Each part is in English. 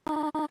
you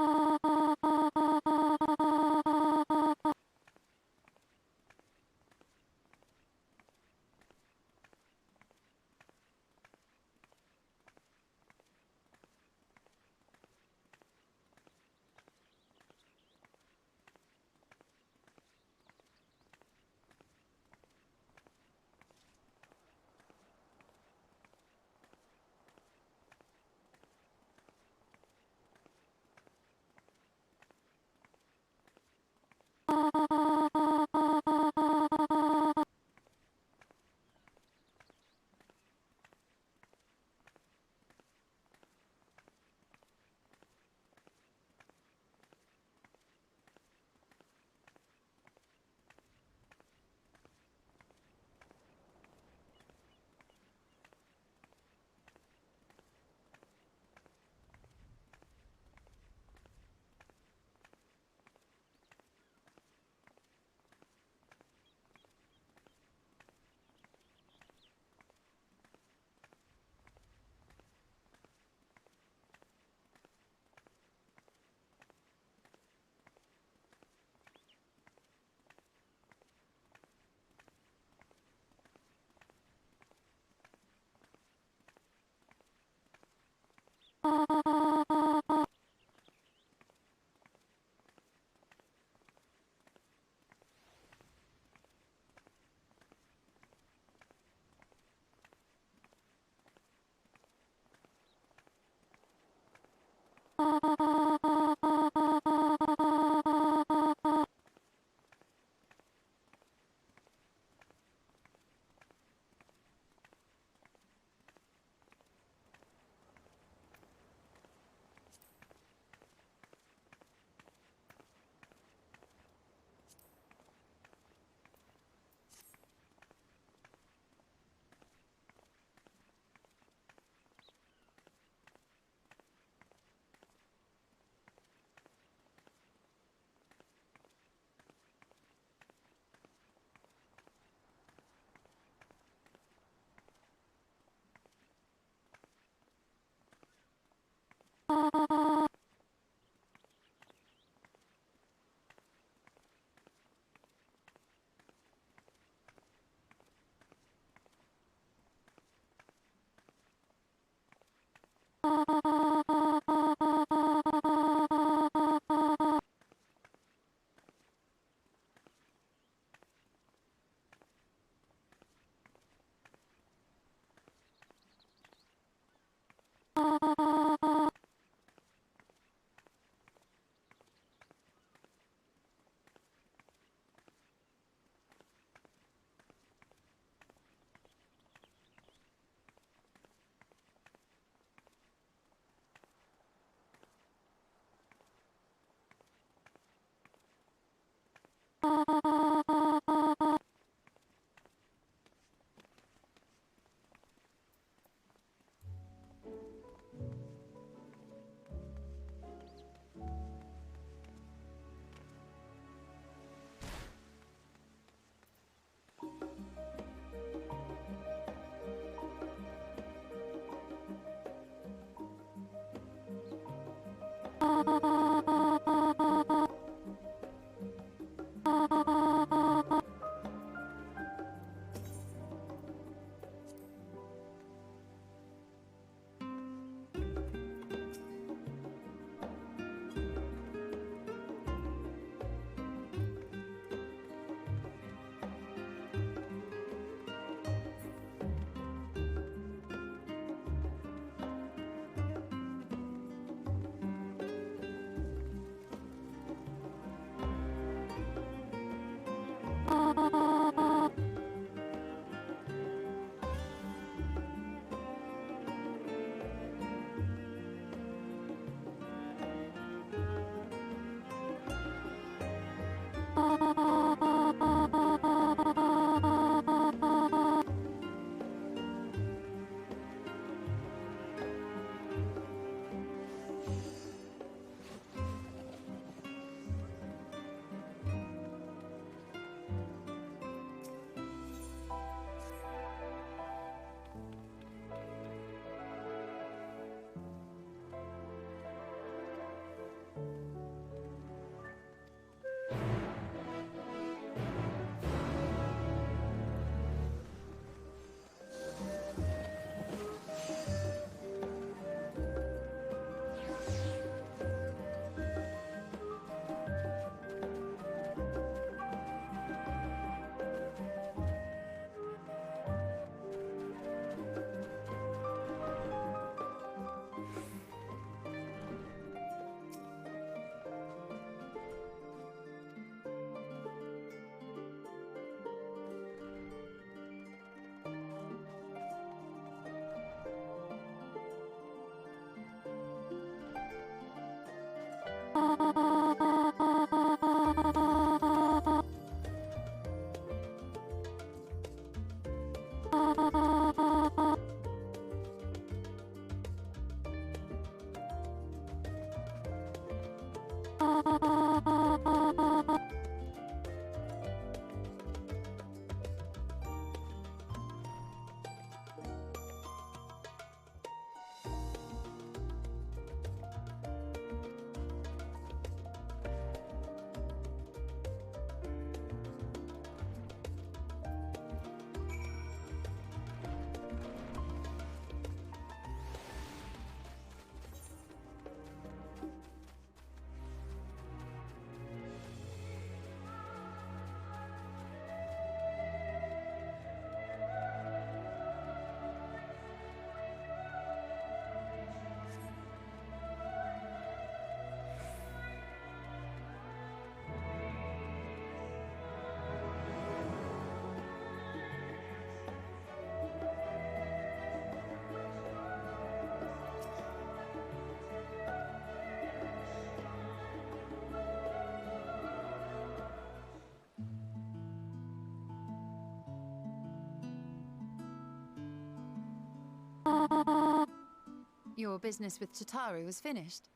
your business with Chitauri was finished.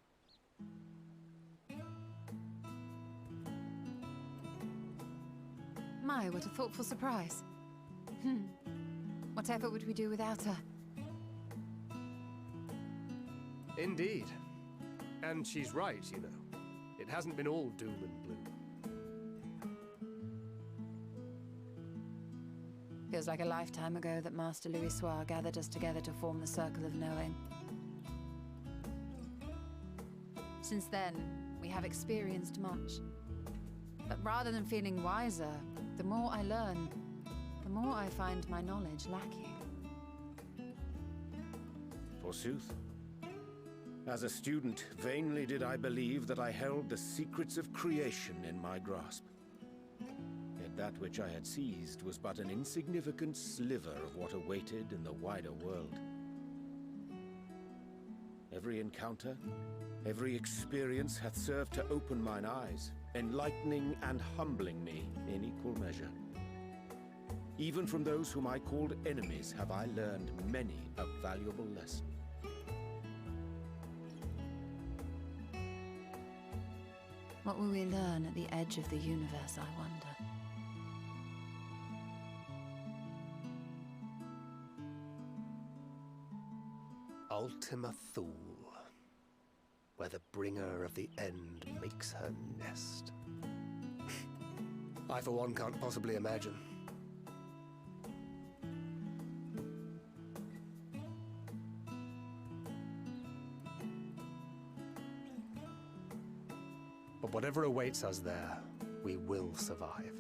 My, what a thoughtful surprise. What effort would we do without her? Indeed. And she's right, you know. It hasn't been all doom and gloom. Feels like a lifetime ago that Master Louisoix gathered us together to form the Circle of Knowing. Since then, we have experienced much. But rather than feeling wiser, the more I learn, the more I find my knowledge lacking. Forsooth. As a student, vainly did I believe that I held the secrets of creation in my grasp. Yet that which I had seized was but an insignificant sliver of what awaited in the wider world. Every encounter, every experience hath served to open mine eyes, enlightening and humbling me in equal measure. Even from those whom I called enemies have I learned many a valuable lesson. What will we learn at the edge of the universe, I wonder? Ultima Thule, where the bringer of the end makes her nest. I, for one, can't possibly imagine. But whatever awaits us there, we will survive.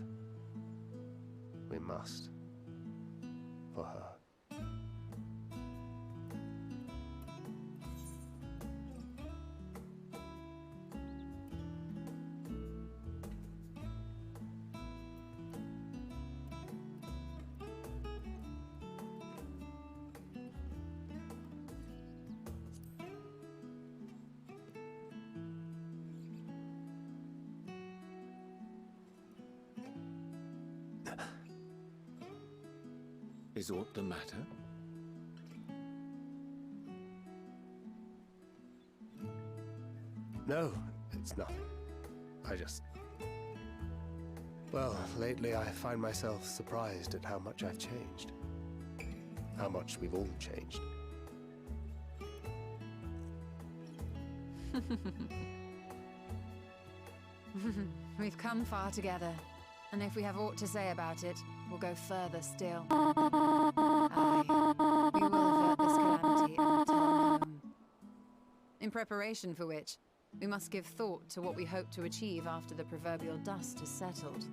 We must. For her. Is aught the matter? No, it's nothing. I just... Well, lately I find myself surprised at how much I've changed. How much we've all changed. We've come far together, and if we have aught to say about it, we'll go further still. Aye, we will avert this calamity and return home. In preparation for which, we must give thought to what we hope to achieve after the proverbial dust has settled.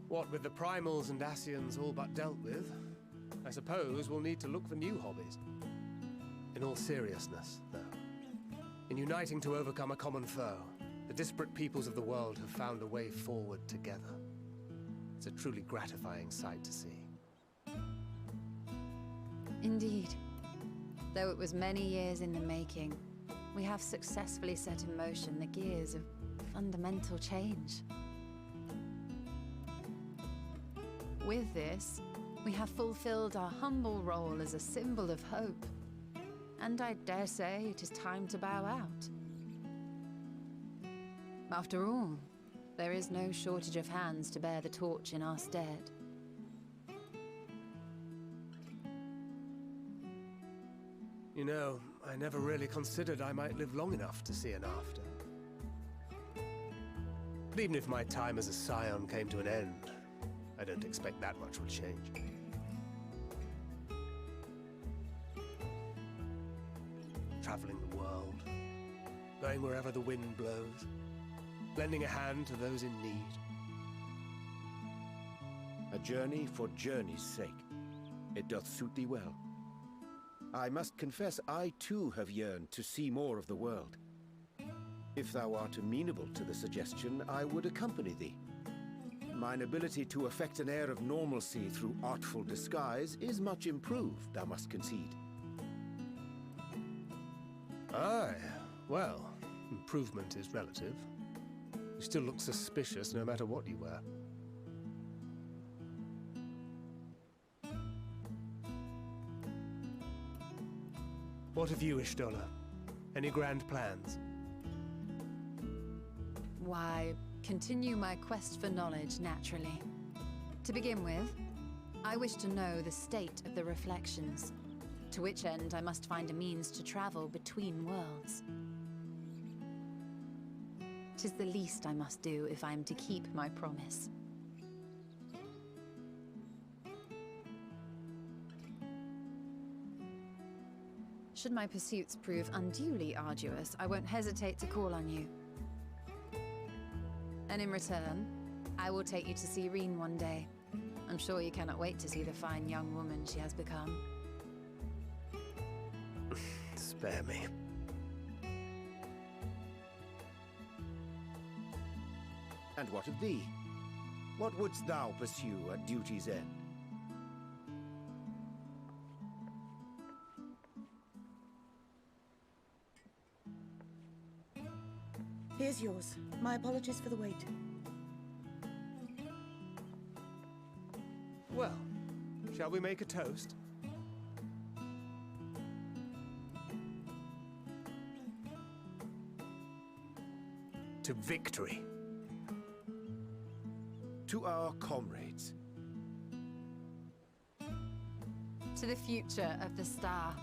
What with the primals and Ascians all but dealt with, I suppose we'll need to look for new hobbies. In all seriousness, though, in uniting to overcome a common foe, the disparate peoples of the world have found a way forward together. It's a truly gratifying sight to see. Indeed. Though it was many years in the making, we have successfully set in motion the gears of fundamental change. With this, we have fulfilled our humble role as a symbol of hope. And I dare say it is time to bow out. After all, there is no shortage of hands to bear the torch in our stead. You know, I never really considered I might live long enough to see an after. But even if my time as a scion came to an end, I don't expect that much will change. Traveling the world, going wherever the wind blows, lending a hand to those in need. A journey for journey's sake. It doth suit thee well. I must confess, I too have yearned to see more of the world. If thou art amenable to the suggestion, I would accompany thee. Mine ability to effect an air of normalcy through artful disguise is much improved, thou must concede. Aye, well, improvement is relative. You still look suspicious no matter what you wear. What of you, Ishtola? Any grand plans? Why, continue my quest for knowledge, naturally. To begin with, I wish to know the state of the reflections, to which end I must find a means to travel between worlds. 'Tis the least I must do if I am to keep my promise. Should my pursuits prove unduly arduous, I won't hesitate to call on you. And in return, I will take you to see Reen one day. I'm sure you cannot wait to see the fine young woman she has become. Spare me. And what of thee? What wouldst thou pursue at duty's end? Here's yours. My apologies for the wait. Well, shall we make a toast? To victory. To our comrades. To the future of the star.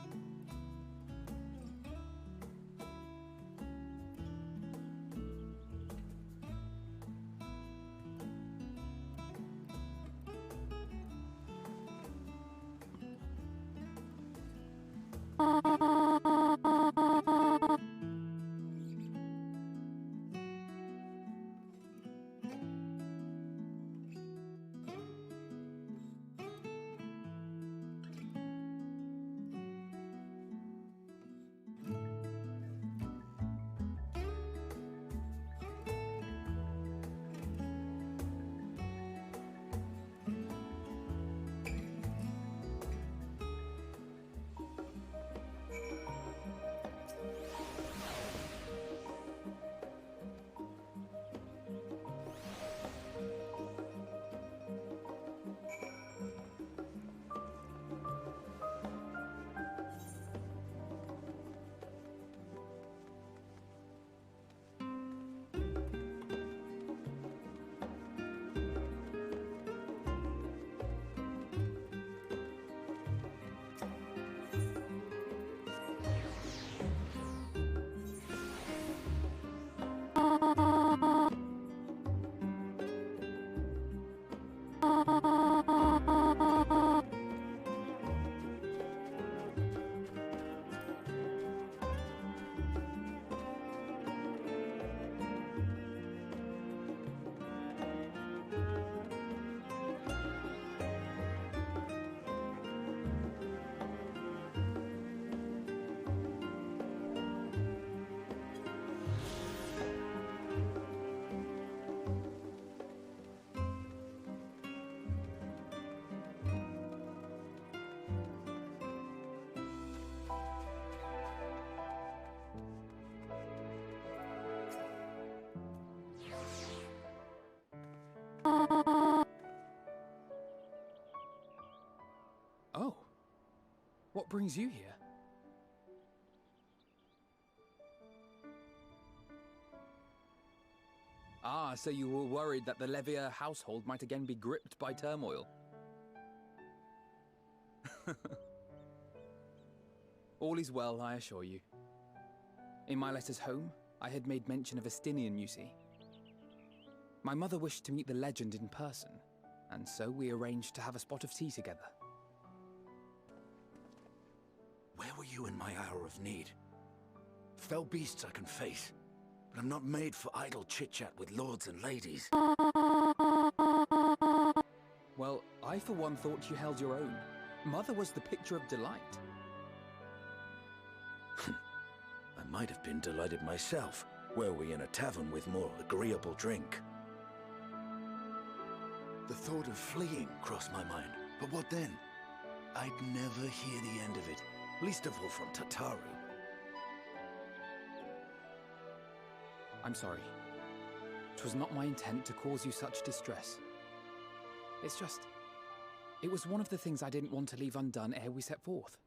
Oh. What brings you here? Ah, so you were worried that the Levier household might again be gripped by turmoil. All is well, I assure you. In my letters home, I had made mention of Estinian, you see. My mother wished to meet the legend in person, and so we arranged to have a spot of tea together. Where were you in my hour of need? Fell beasts I can face, but I'm not made for idle chit-chat with lords and ladies. Well, I for one thought you held your own. Mother was the picture of delight. I might have been delighted myself, were we in a tavern with more agreeable drink. The thought of fleeing crossed my mind, but what then? I'd never hear the end of it, least of all from Tataru. I'm sorry. 'Twas not my intent to cause you such distress. It's just... it was one of the things I didn't want to leave undone ere we set forth.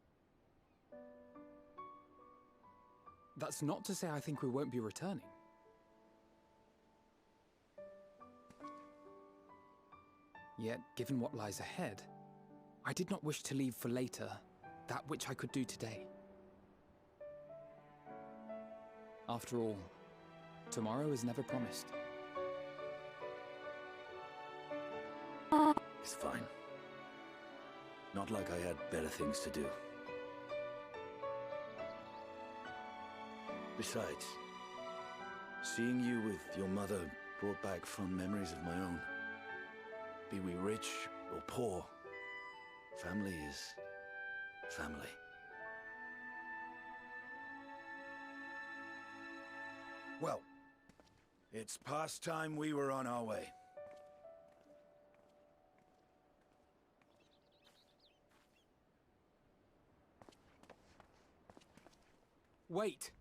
That's not to say I think we won't be returning. Yet, given what lies ahead, I did not wish to leave for later that which I could do today. After all, tomorrow is never promised. It's fine. Not like I had better things to do. Besides, seeing you with your mother brought back fond memories of my own. Be we rich or poor, family is family. Well, it's past time we were on our way. Wait!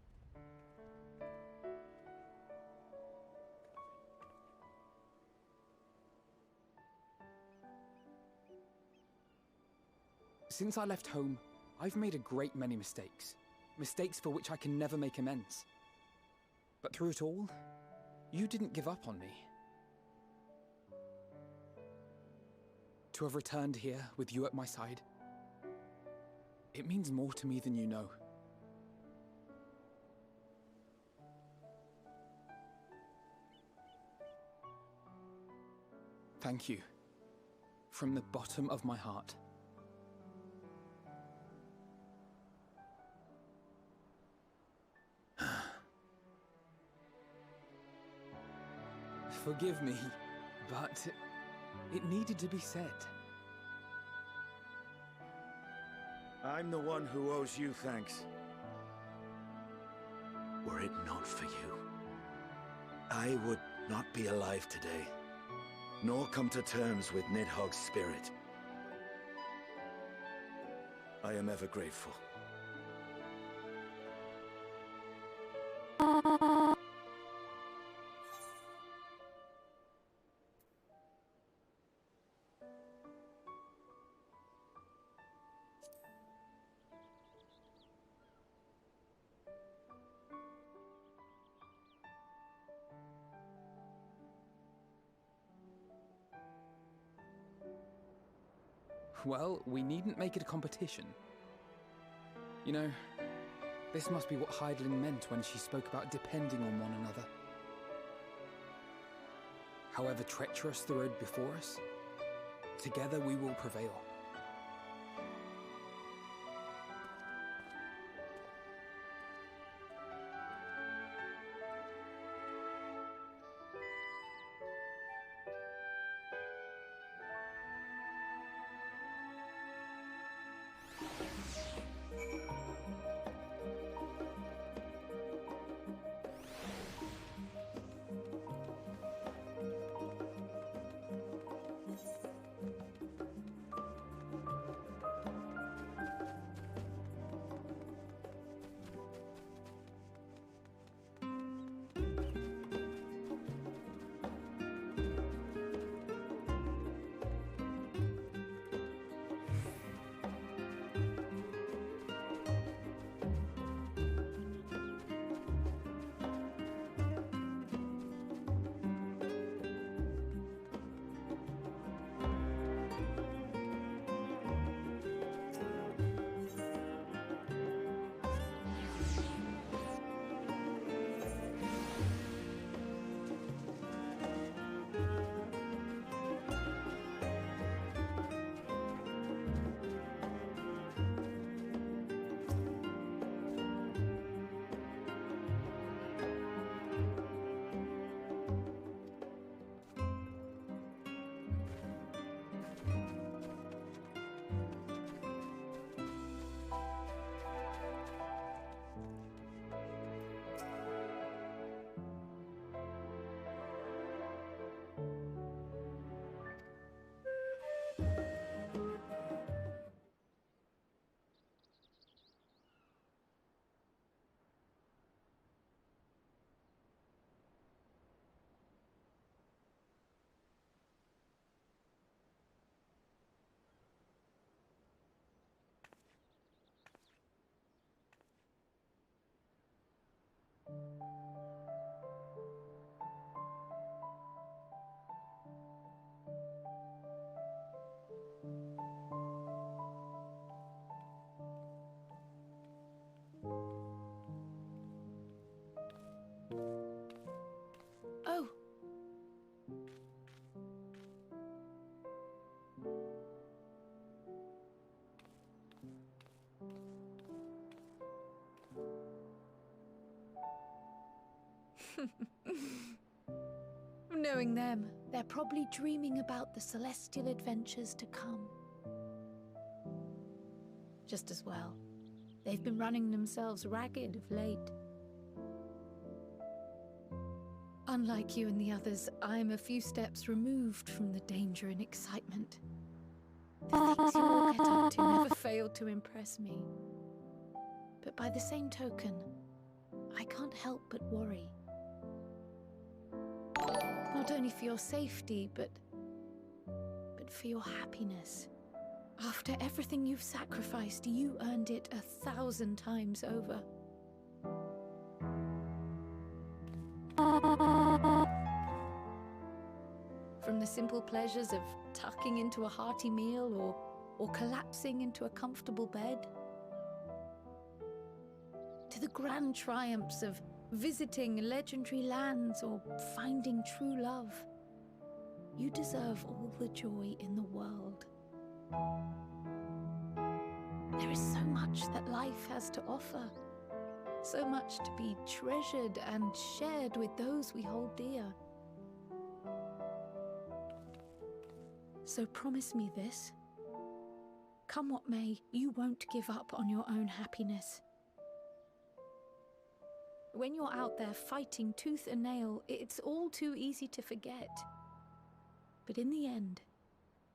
Since I left home, I've made a great many mistakes. Mistakes for which I can never make amends. But through it all, you didn't give up on me. To have returned here with you at my side, it means more to me than you know. Thank you, from the bottom of my heart. Forgive me, but it needed to be said. I'm the one who owes you thanks. Were it not for you, I would not be alive today, nor come to terms with Nidhogg's spirit. I am ever grateful. Well, we needn't make it a competition. You know, this must be what Hydaelyn meant when she spoke about depending on one another. However treacherous the road before us, together we will prevail. Knowing them, they're probably dreaming about the celestial adventures to come. Just as well. They've been running themselves ragged of late. Unlike you and the others, I'm a few steps removed from the danger and excitement. The things you all get up to never fail to impress me. But by the same token, I can't help but worry. Not only for your safety, but for your happiness. After everything you've sacrificed, you earned it 1,000 times over. From the simple pleasures of tucking into a hearty meal or collapsing into a comfortable bed, to the grand triumphs of visiting legendary lands or finding true love, you deserve all the joy in the world. There is so much that life has to offer, so much to be treasured and shared with those we hold dear. So promise me this. Come what may, you won't give up on your own happiness. When you're out there fighting tooth and nail, it's all too easy to forget. But in the end,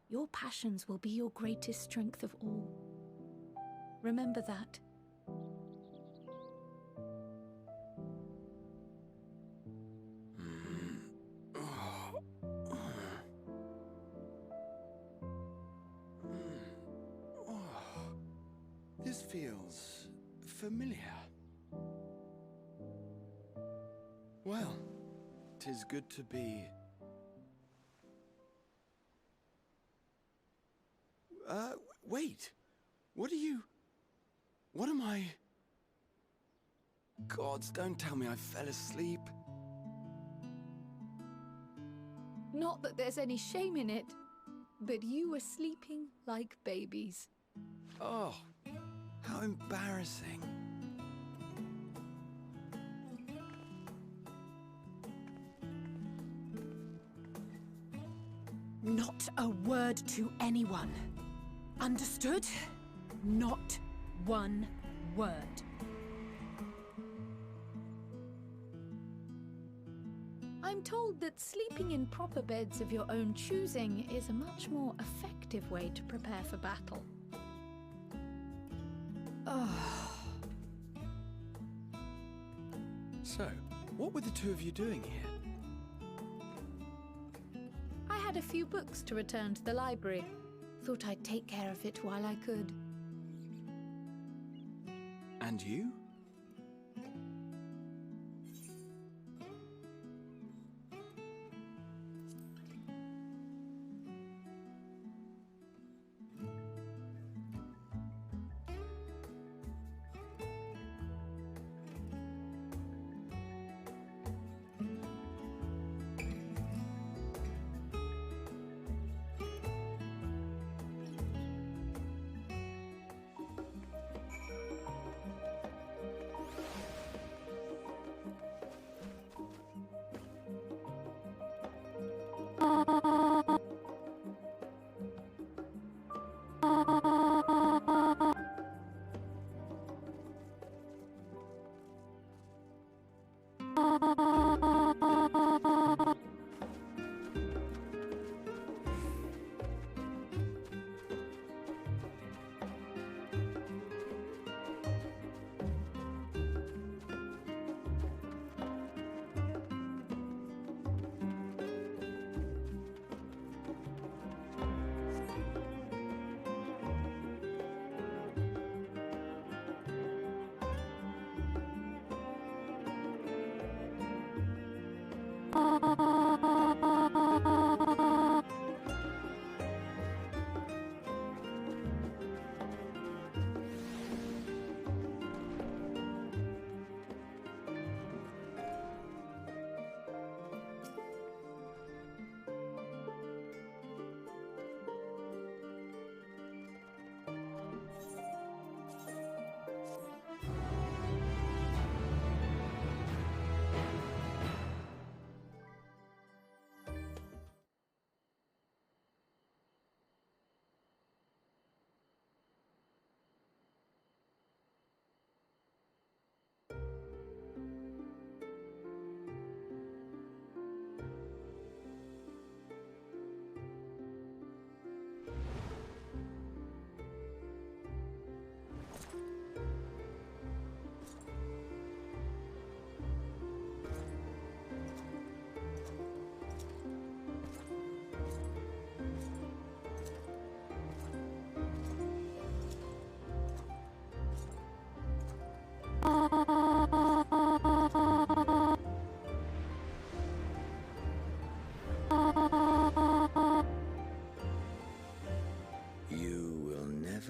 your passions will be your greatest strength of all. Remember that. This feels familiar. Well, 'tis good to be... wait. What am I... Gods, don't tell me I fell asleep. Not that there's any shame in it, but you were sleeping like babies. Oh, how embarrassing. Not a word to anyone. Understood? Not one word. I'm told that sleeping in proper beds of your own choosing is a much more effective way to prepare for battle. So, what were the two of you doing here? I had a few books to return to the library. Thought I'd take care of it while I could. And you?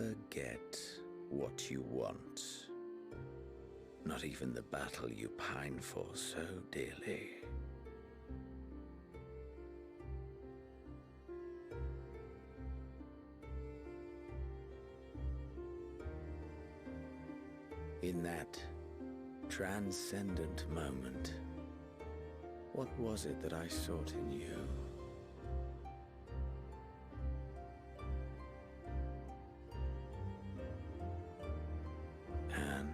never get what you want. Not even the battle you pine for so dearly. In that transcendent moment, what was it that I sought in you? And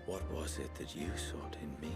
what was it that you sought in me?